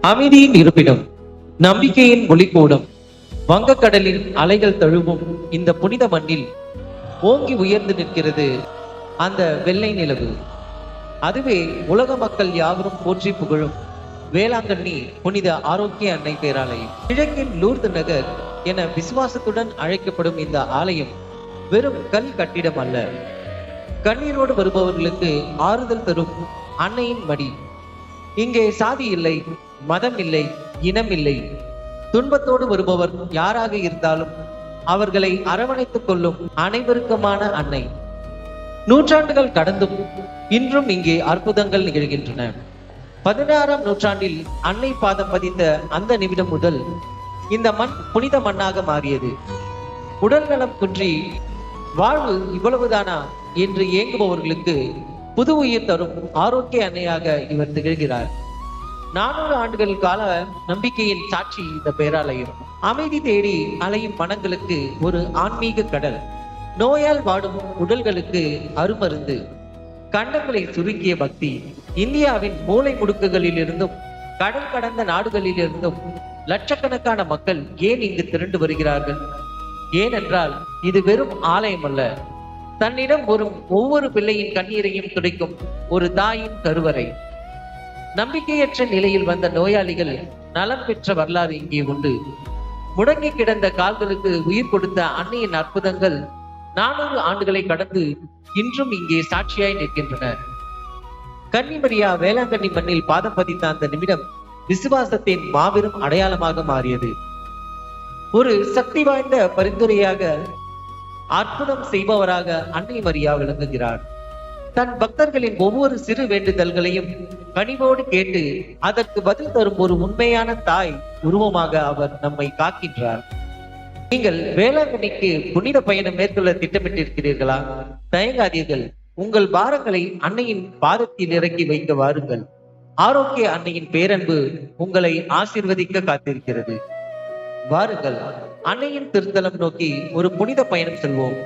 அமைதியின் இருப்பிடம், நம்பிக்கையின் ஒளிக்கூடம், வங்கக்கடலின் அலைகள் தழுவும் இந்த புனித மண்ணில் ஓங்கி உயர்ந்து நிற்கிறது அந்த வெள்ளை நிலவு. அதுவே உலக மக்கள் யாவரும் போற்றி புகழும் வேளாங்கண்ணி புனித ஆரோக்கிய அன்னை பேராலயம். கிழக்கின் லூர்து நகர் என விசுவாசத்துடன் அழைக்கப்படும் இந்த ஆலயம் வெறும் கல் கட்டிடம் அல்ல, கண்ணீரோடு வருபவர்களுக்கு ஆறுதல் தரும் அன்னையின் மடி. இங்கே சாதி இல்லை, மதம் இல்லை, இனம் இல்லை. துன்பத்தோடு வருபவர் யாராக இருந்தாலும் அவர்களை அரவணைத்துக் கொள்ளும் அனைவருக்குமான அன்னை. நூற்றாண்டுகள் கடந்தும் இன்றும் இங்கே அற்புதங்கள் நிகழ்கின்றன. 16ஆம் நூற்றாண்டில் அன்னை பாதம் பதித்த அந்த நிமிடம் முதல் இந்த மண் புனித மண்ணாக மாறியது. உடல் நலம் குன்றி வாழ்வு இவ்வளவுதானா என்று ஏங்குபவர்களுக்கு புது உயிர் தரும் ஆரோக்கிய அன்னையாக இவர் திகழ்கிறார். 400 ஆண்டுகள் கால நம்பிக்கையின் சாட்சி இந்த பேராலயம். அமைதி தேடி அலையும் மனங்களுக்கு ஒரு ஆன்மீக கடல், நோயால் வாடும் உடல்களுக்கு அருமருந்து, கண்டங்களை சுருக்கிய பக்தி. இந்தியாவின் மூலை முடுக்குகளில் இருந்தும் கடல் கடந்த நாடுகளில் இருந்தும் லட்சக்கணக்கான மக்கள் ஏன் இங்கு திரண்டு வருகிறார்கள்? ஏனென்றால் இது வெறும் ஆலயம் அல்ல, தன்னிடம் வரும் ஒவ்வொரு பிள்ளையின் கண்ணீரையும் துடைக்கும் ஒரு தாயின் கருவறை. நம்பிக்கையற்ற நிலையில் வந்த நோயாளிகள் நலம் பெற்ற வரலாறு இங்கே உண்டு. முடங்கி கிடந்த கால்களுக்கு உயிர் கொடுத்த அன்னையின் அற்புதங்கள் 400 ஆண்டுகளை கடந்து இன்றும் இங்கே சாட்சியாய் நிற்கின்றன. கன்னிமரியா வேளாங்கண்ணி மண்ணில் பாதம் பதித்த அந்த நிமிடம் விசுவாசத்தின் மாபெரும் அடையாளமாக மாறியது. ஒரு சக்தி வாய்ந்த பரிந்துரையாக, அற்புதம் செய்பவராக அன்னை மரியா விளங்குகிறார். தன் பக்தர்களின் ஒவ்வொரு சிறு வேண்டுதல்களையும் கனிவோடு கேட்டு அதற்கு பதில் தரும் ஒரு உண்மையான தாய் உருவமாக அவர் நம்மை காக்கின்றார். நீங்கள் வேளாங்கண்ணிக்கு புனித பயணம் மேற்கொள்ள திட்டமிட்டிருக்கிறீர்களா? தயங்காதீர்கள். உங்கள் பாரங்களை அன்னையின் பாதத்தில் இறக்கி வைக்க வாருங்கள். ஆரோக்கிய அன்னையின் பேரன்பு உங்களை ஆசீர்வதிக்க காத்திருக்கிறது. வாருங்கள், அன்னையின் திருத்தலம் நோக்கி ஒரு புனித பயணம் செல்வோம்.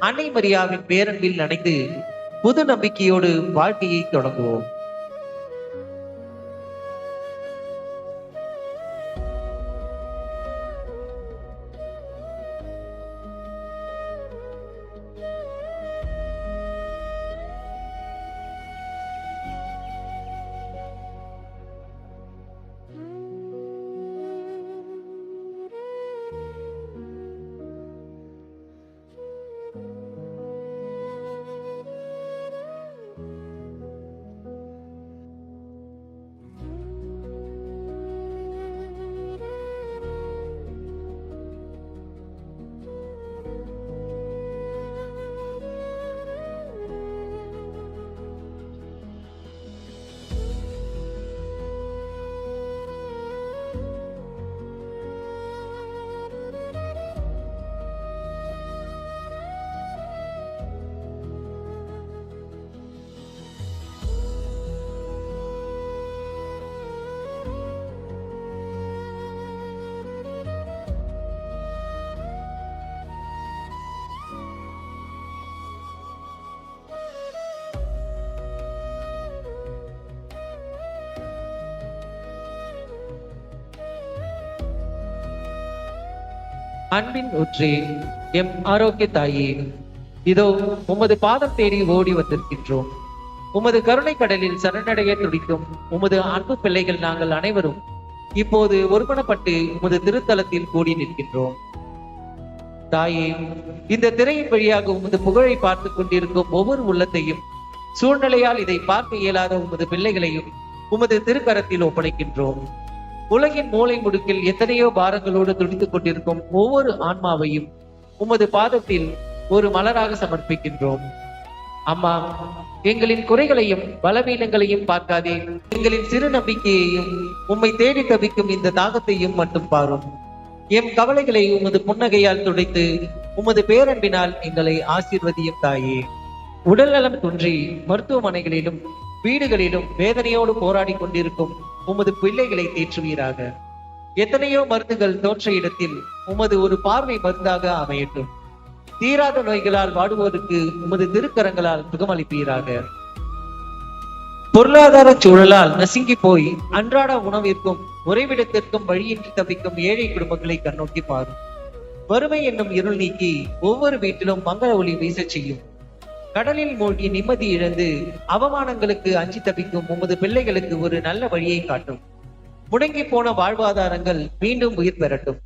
அன்னை மரியாவின் பேரன்பில் நனைந்து புது நம்பிக்கையோடு வாழ்க்கையை தொடங்குவோம். அன்பின் ஊற்றே, எம் ஆரோக்கிய தாயே, இதோ உமது பாதம் தேடி ஓடி வந்திருக்கின்றோம். உமது கருணை கடலில் சரணடைய துடிக்கும் உமது அன்பு பிள்ளைகள் நாங்கள் அனைவரும் இப்போது ஒருமனப்பட்டு உமது திருத்தலத்தில் கூடி நிற்கின்றோம். தாயே, இந்த திரையின் வழியாக உமது புகழை பார்த்து கொண்டிருக்கும் ஒவ்வொரு உள்ளத்தையும், சூழ்நிலையால் இதை பார்க்க இயலாத உமது பிள்ளைகளையும் உமது திருக்கரத்தில் ஒப்படைக்கின்றோம். உலகின் மூலை முடுக்கில் எத்தனையோ பாரங்களோடு துடித்துக் கொண்டிருக்கும் ஒவ்வொரு ஆன்மாவையும் உமது பாதத்தில் ஒரு மலராக சமர்ப்பிக்கின்றோம். அம்மா, எங்களின் குறைகளையும் பலவீனங்களையும் பார்க்காதே, எங்களின் சிறு நம்பிக்கையையும் உம்மை தேடி தவிக்கும் இந்த தாகத்தையும் மட்டும் பாரும். எம் கவலைகளை உமது புன்னகையால் துடைத்து உமது பேரன்பினால் எங்களை ஆசீர்வதியும் தாயே. உடல் நலம் குன்றி மருத்துவமனைகளிலும் வீடுகளிலும் வேதனையோடு போராடி கொண்டிருக்கும் உமது பிள்ளைகளை தேற்றுவீராக. எத்தனையோ மருந்துகள் தோற்ற இடத்தில் உமது ஒரு பார்வை மருந்தாக அமையட்டும். தீராத நோய்களால் வாடுவோருக்கு உமது திருக்கரங்களால் சுகமளிப்பீராக. பொருளாதார சூழலால் நசுங்கி போய் அன்றாட உணவிற்கும் உறைவிடத்திற்கும் வழியின்றி தவிக்கும் ஏழை குடும்பங்களை கண்ணோக்கி பாரும். வறுமை என்னும் இருள் நீக்கி ஒவ்வொரு வீட்டிலும் மங்கள ஒளி வீசச் செய்யும். கடலில் மூழ்கி நிம்மதி இழந்து அவமானங்களுக்கு அஞ்சி தவிக்கும் உமது பிள்ளைகளுக்கு ஒரு நல்ல வழியை காட்டும். முடங்கி போன வாழ்வாதாரங்கள் மீண்டும் உயிர் பெறட்டும்.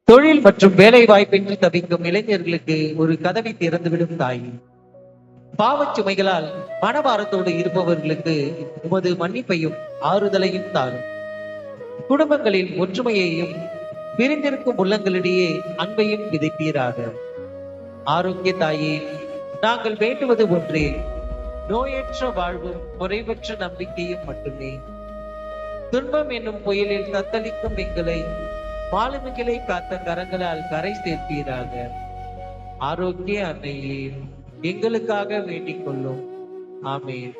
தொழில் மற்றும் வேலை வாய்ப்பின்றி தவிக்கும் இளைஞர்களுக்கு ஒரு கதவை திறந்துவிடும் தாய். பாவச் சுமைகளால் மனபாரத்தோடு இருப்பவர்களுக்கு உமது மன்னிப்பையும் ஆறுதலையும் தாரும். குடும்பங்களில் ஒற்றுமையையும் பிரிந்திருக்கும் உள்ளங்களிடையே அன்பையும் விதைப்பீராக. ஆரோக்கிய தாயே, நாங்கள் வேண்டுவது ஒன்றே, நோயற்ற வாழ்வும் குறைவற்ற நம்பிக்கையும் மட்டுமே. துன்பம் என்னும் புயலில் தத்தளிக்கும் எங்களை மாலுமிகளை காத்த கரங்களால் கரை சேர்ப்பீராக. ஆரோக்கிய அன்னையே, எங்களுக்காக வேண்டிக் கொள்ளும். ஆமென்.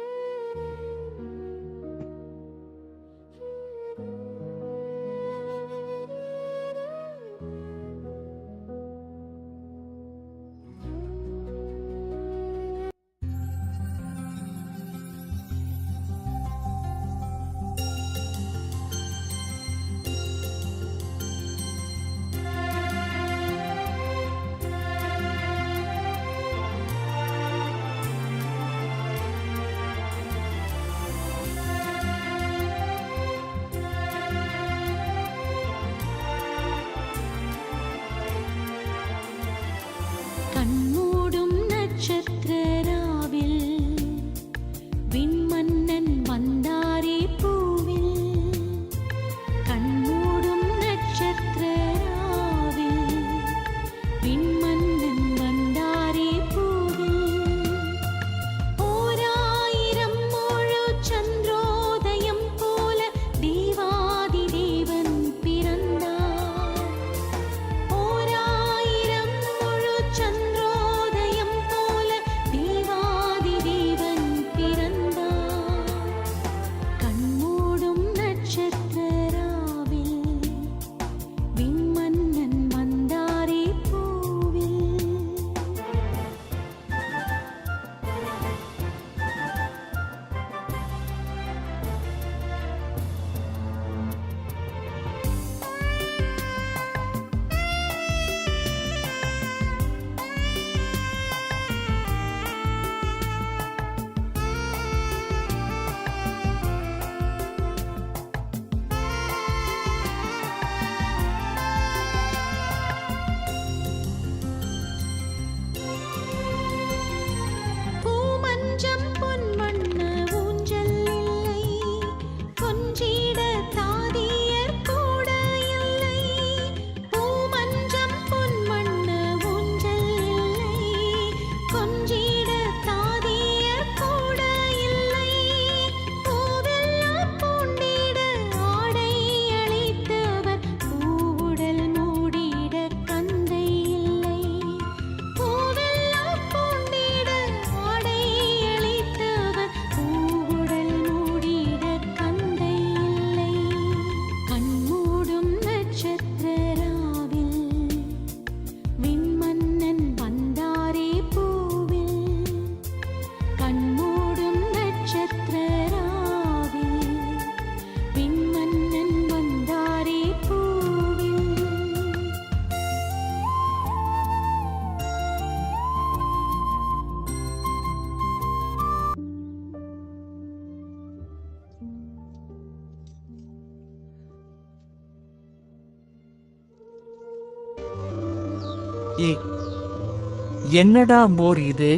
என்னடா மோர் இது?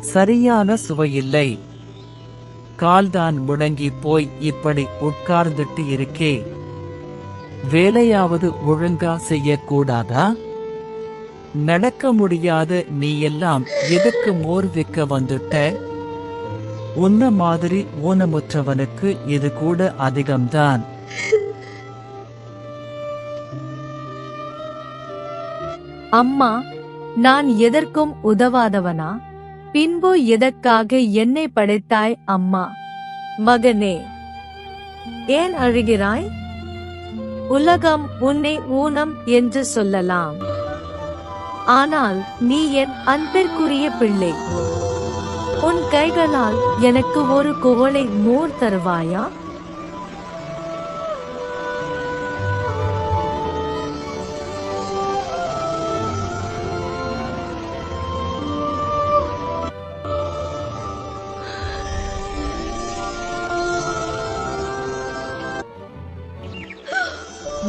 சரியான சுவையில்லை. கால்தான் முடங்கி போய் இப்படி உட்கார்ந்துட்டு இருக்கே. வேலையாவது ஒழுங்கா செய்யக்கூடாதா? நடக்க முடியாத நீ எல்லாம் எதுக்கு மோர் விற்க வந்துட்ட? உன்ன மாதிரி ஊனமுற்றவனுக்கு இது கூட அதிகம்தான். அம்மா, நான் எதற்கும் உதவாதவனா? பின்பு எதற்காக என்னை படைத்தாய் அம்மா? மகனே, ஏன் அழுகிறாய்? உலகம் உன்னை ஊனம் என்று சொல்லலாம். ஆனால் நீ என் அன்பிற்குரிய பிள்ளை. உன் கைகளால் எனக்கு ஒரு குவளை மோர் தருவாயா?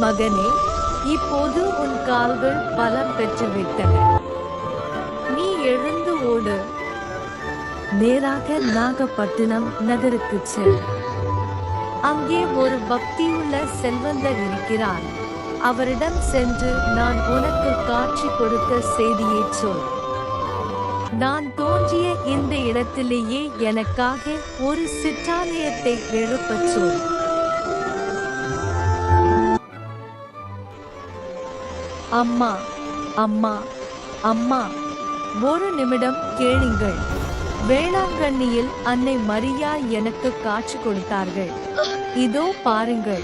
மகனே, இப்போது உன் கால்கள் பலம் பெற்றுவிட்டன. நீ எழுந்து ஓடு. நேராக நாகப்பட்டினம் நகருக்குச் செல். அங்கே ஒரு பக்தியுள்ள செல்வந்தர் இருக்கிறார். அவரிடம் சென்று நான் உனக்கு காட்சி கொடுத்த செய்தியைச் சொல். நான் தோன்றிய இந்த இடத்திலேயே எனக்காக ஒரு சிற்றாலயத்தை எழுப்பச் சொல். அம்மா, அம்மா, அம்மா, ஒரு நிமிடம் கேளுங்கள். வேளாங்கண்ணியில் அன்னை மரியா எனக்கு காட்சி கொடுத்தார்கள். இதோ பாருங்கள்.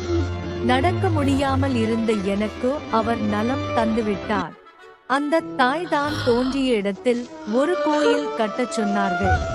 நடக்க முடியாமல் இருந்த எனக்கு அவர் நலம் தந்துவிட்டார். அந்த தாய்தான் தோன்றிய இடத்தில் ஒரு கோயில் கட்டச் சொன்னார்கள்.